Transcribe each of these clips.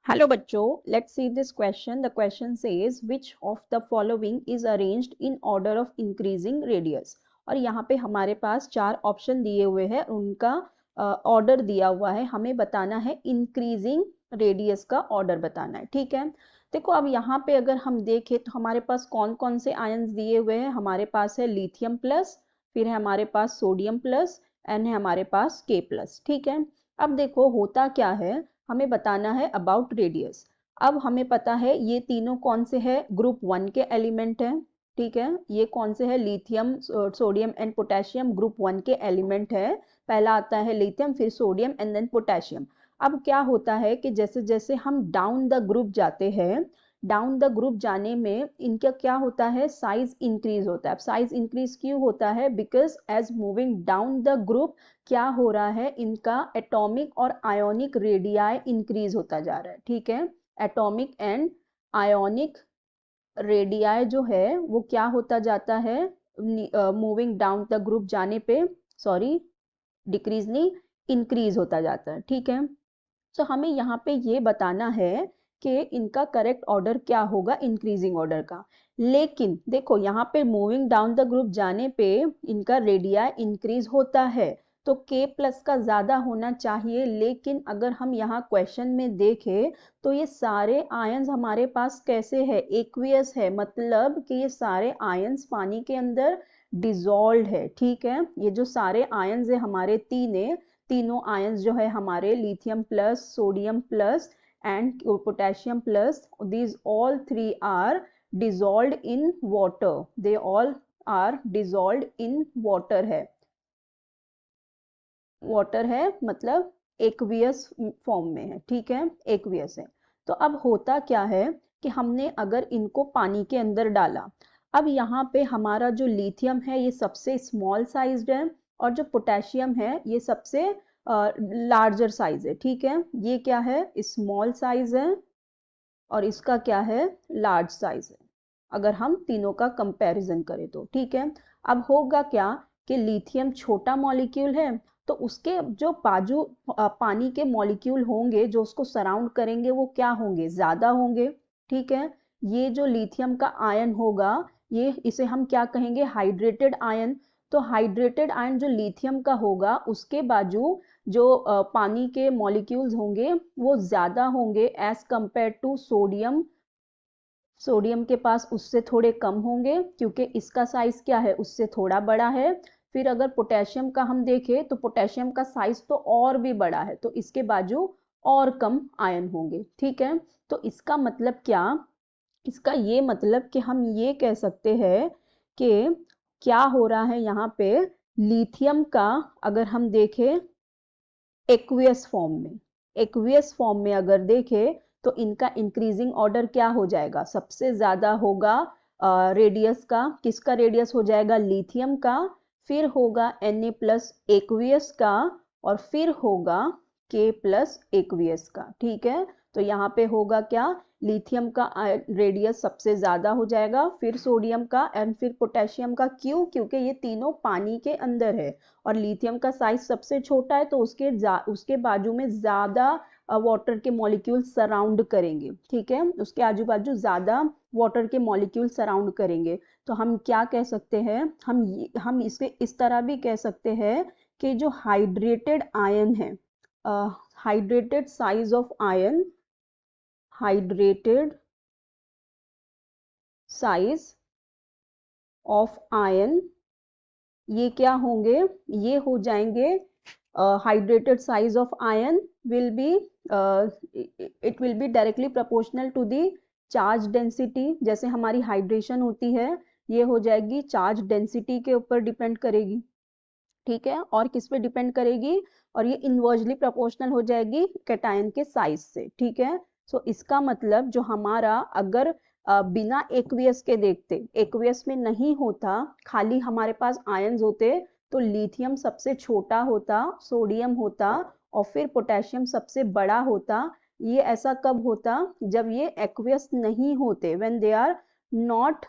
Hello बच्चों, let's see this question. The question says which of the following is arranged in order of increasing radius. और यहाँ पे हमारे पास चार option दिए हुए हैं, उनका ऑर्डर दिया हुआ है, हमें बताना है इंक्रीजिंग रेडियस का ऑर्डर बताना है। ठीक है, देखो अब यहाँ पे अगर हम देखें तो हमारे पास कौन कौन से आयन्स दिए हुए हैं। हमारे पास है लिथियम प्लस, फिर है हमारे पास सोडियम प्लस एंड है हमारे पास के प्लस। ठीक है, अब देखो होता क्या है, हमें बताना है अबाउट रेडियस। अब हमें पता है ये तीनों कौन से है, ग्रुप 1 के एलिमेंट हैं। ठीक है, ये कौन से है, lithium sodium and potassium group 1 के एलिमेंट है। पहला आता है लिथियम, फिर सोडियम एंड देन पोटेशियम। अब क्या होता है कि जैसे जैसे हम डाउन द ग्रुप जाते हैं, डाउन द ग्रुप जाने में इनका क्या होता है, साइज इंक्रीज होता है। अब साइज इंक्रीज क्यों होता है, because as moving down the group क्या हो रहा है, इनका एटॉमिक और आयोनिक रेडियाई इंक्रीज होता जा रहा है। ठीक है, एटॉमिक एंड आयोनिक रेडियाई जो है वो क्या होता जाता है, मूविंग डाउन द ग्रुप जाने पे, सॉरी डिक्रीज नहीं, इंक्रीज होता जाता है। ठीक है, तो हमें यहाँ पे ये बताना है कि इनका करेक्ट ऑर्डर क्या होगा इंक्रीजिंग ऑर्डर का। लेकिन देखो यहाँ पे मूविंग डाउन द ग्रुप जाने पे इनका रेडियाई इंक्रीज होता है, तो के प्लस का ज्यादा होना चाहिए। लेकिन अगर हम यहाँ क्वेश्चन में देखें तो ये सारे आयंस हमारे पास कैसे है, एक्वियस है, मतलब कि ये सारे आयंस पानी के अंदर डिजोल्व है। ठीक है, ये जो सारे आयंस है हमारे तीनों आयंस जो है हमारे lithium plus, sodium plus and potassium plus, these all three are dissolved in water, they all are dissolved in water है, वाटर है मतलब एक्वियस फॉर्म में है। ठीक है, एक्वियस है। तो अब होता क्या है कि हमने अगर इनको पानी के अंदर डाला, अब यहाँ पे हमारा जो लिथियम है ये सबसे स्मॉल साइज्ड है और जो पोटेशियम है ये सबसे लार्जर साइज है। ठीक है, ये क्या है, स्मॉल साइज है और इसका क्या है, लार्ज साइज है, अगर हम तीनों का कंपैरिजन करें तो। ठीक है, अब होगा क्या कि लिथियम छोटा मॉलिक्यूल है, तो उसके जो बाजू पानी के मॉलिक्यूल होंगे जो उसको सराउंड करेंगे वो क्या होंगे, ज्यादा होंगे। ठीक है, ये जो लिथियम का आयन होगा ये, इसे हम क्या कहेंगे, हाइड्रेटेड आयन। तो हाइड्रेटेड आयन जो लिथियम का होगा उसके बाजू जो पानी के मॉलिक्यूल्स होंगे वो ज्यादा होंगे as compare to sodium. Sodium के पास उससे थोड़े कम होंगे क्योंकि इसका साइज क्या है, उससे थोड़ा बड़ा है। फिर अगर पोटेशियम का हम देखें तो पोटेशियम का साइज तो और भी बड़ा है, तो इसके बाजू और कम आयन होंगे। ठीक है, तो इसका मतलब क्या, इसका ये मतलब कि हम ये कह सकते हैं कि क्या हो रहा है यहाँ पे, लिथियम का अगर हम देखें एक्वियस फॉर्म में, एक्वियस फॉर्म में अगर देखें तो इनका इंक्रीजिंग ऑर्डर क्या हो जाएगा, सबसे ज्यादा होगा रेडियस का, किसका रेडियस हो जाएगा, लिथियम का, फिर होगा Na प्लस एक्वियस का, और फिर होगा K प्लस एक्वियस का। ठीक है, तो यहाँ पे होगा क्या, लिथियम का रेडियस सबसे ज्यादा हो जाएगा, फिर सोडियम का एंड फिर पोटेशियम का। क्यों, क्योंकि ये तीनों पानी के अंदर है और लिथियम का साइज सबसे छोटा है, तो उसके बाजू में ज्यादा वाटर के मॉलिक्यूल सराउंड करेंगे। ठीक है, उसके आजू बाजू ज्यादा वाटर के मॉलिक्यूल सराउंड करेंगे। तो हम क्या कह सकते हैं, हम इसे इस तरह भी कह सकते हैं कि जो हाइड्रेटेड आयन है, hydrated size of ion, hydrated size of ion, ये क्या होंगे, ये हो जाएंगे hydrated size of ion will be, it will be directly proportional to the charge density. जैसे हमारी हाइड्रेशन होती है ये हो जाएगी चार्ज डेंसिटी के ऊपर डिपेंड करेगी। ठीक है, और किस पे डिपेंड करेगी, और ये इनवर्सली प्रोपोर्शनल हो जाएगी कैटायन के साइज से। ठीक है, सो इसका मतलब जो हमारा अगर बिना एक्वियस के देखते, एक्वियस में नहीं होता, खाली हमारे पास आयंस होते, तो लिथियम सबसे छोटा होता, सोडियम होता और फिर पोटेशियम सबसे बड़ा होता। ये ऐसा कब होता, जब ये एक्वियस नहीं होते, when they are not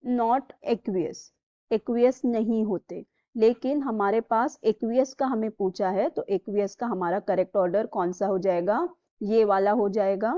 not aqueous, aqueous नहीं होते। लेकिन हमारे पास एक्वियस का हमें पूछा है, तो एक्वियस का हमारा करेक्ट ऑर्डर कौन सा हो जाएगा, ये वाला हो जाएगा।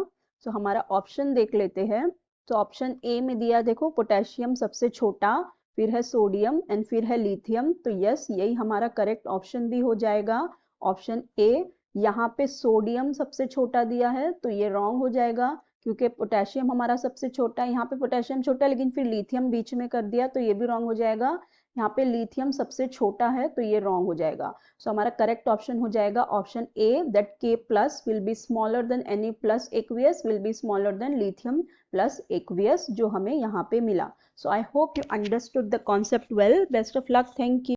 तो हमारा ऑप्शन देख लेते हैं। तो ऑप्शन ए में दिया, देखो पोटेशियम सबसे छोटा, फिर है सोडियम एंड फिर है लिथियम। तो यस, यही हमारा करेक्ट ऑप्शन भी हो जाएगा, ऑप्शन ए। यहाँ पे सोडियम सबसे छोटा दिया है तो ये रॉन्ग हो जाएगा, क्योंकि पोटेशियम हमारा सबसे छोटा है। यहाँ पे पोटेशियम छोटा है लेकिन फिर लिथियम बीच में कर दिया तो ये भी रॉन्ग हो जाएगा। यहाँ पे लिथियम सबसे छोटा है तो ये रॉन्ग हो जाएगा। सो हमारा करेक्ट ऑप्शन हो जाएगा option A, that K plus will be smaller than any plus aqueous will be smaller than lithium plus aqueous, जो हमें यहाँ पे मिला। So I hope you understood the concept well. Best of luck, thank you.